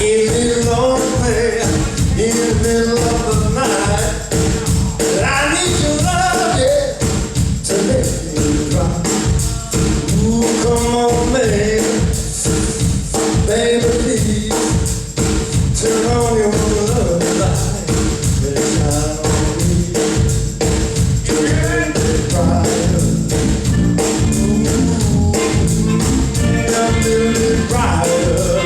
get a little lonely in the middle of the night. But I need your love, yeah, to let me cry. Ooh, come on, baby, baby, please turn on your love light. Let it shine on me to let me cry. Ooh, a little bit brighter.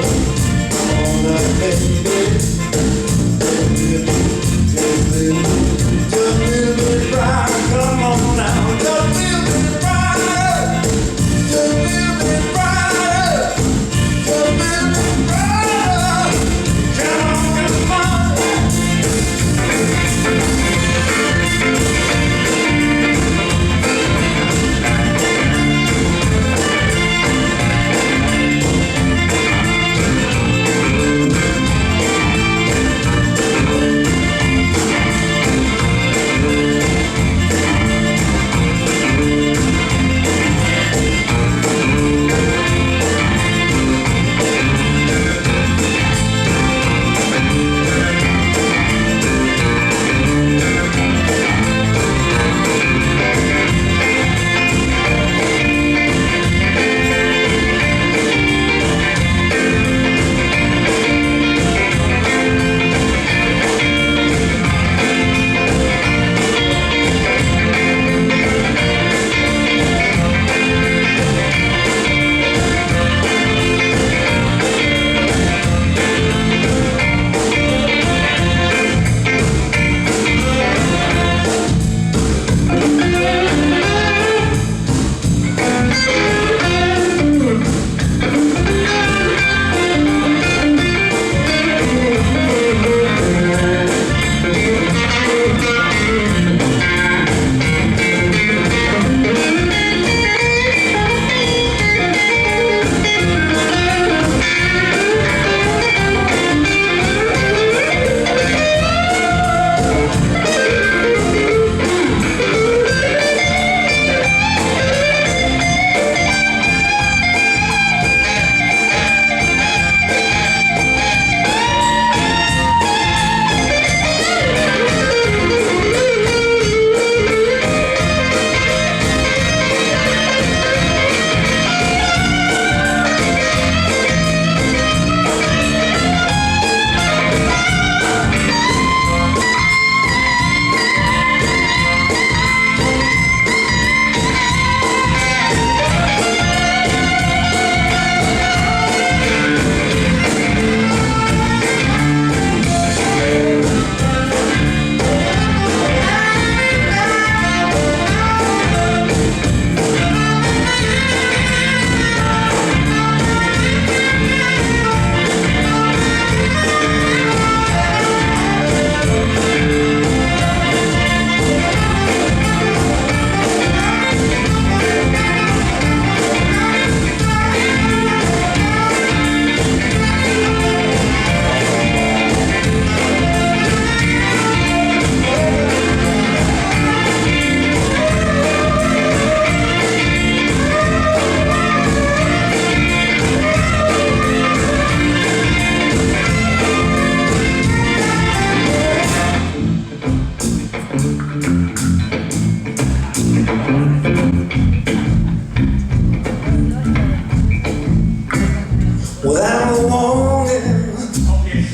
Without warning,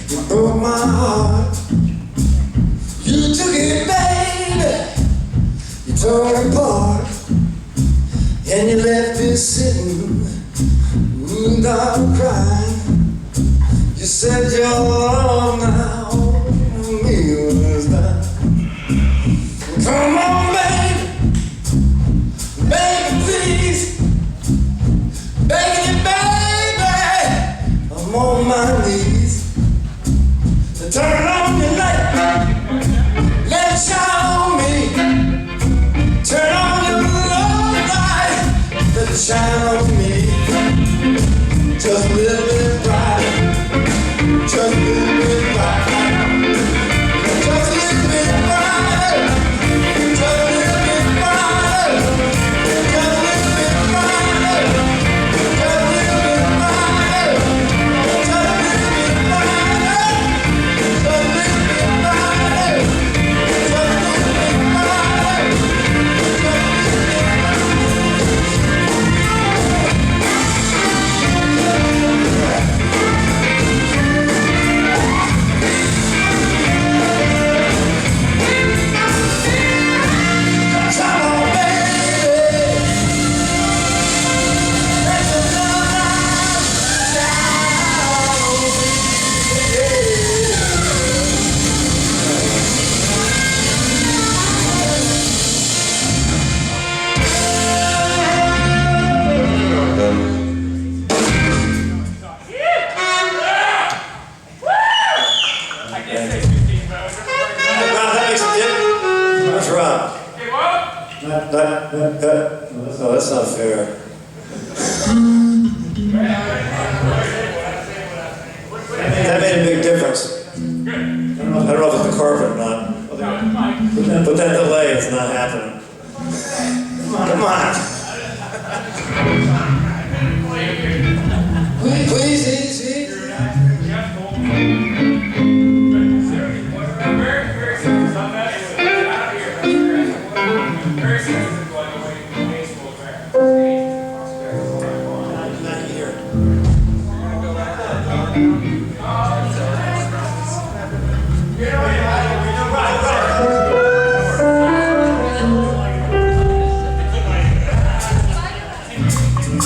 you broke my heart. You took it, baby, you tore it apart, and you left me sitting, dark crying. You said your love now, me was done. Come on, baby, baby, please, begging you, baby, I'm on my knees. Turn on your light, let it shine on me. Turn on your love light, let it shine on me. Just a little bit bright, just a little bit bright, just a little bit bright, just a little bit bright, just a little bit bright, just a little bit bright, just a little bit bright. No, that's not fair. That made a big difference. I don't know if it's the carpet or not. But that delay is not happening. Come on. Please, easy. Not here.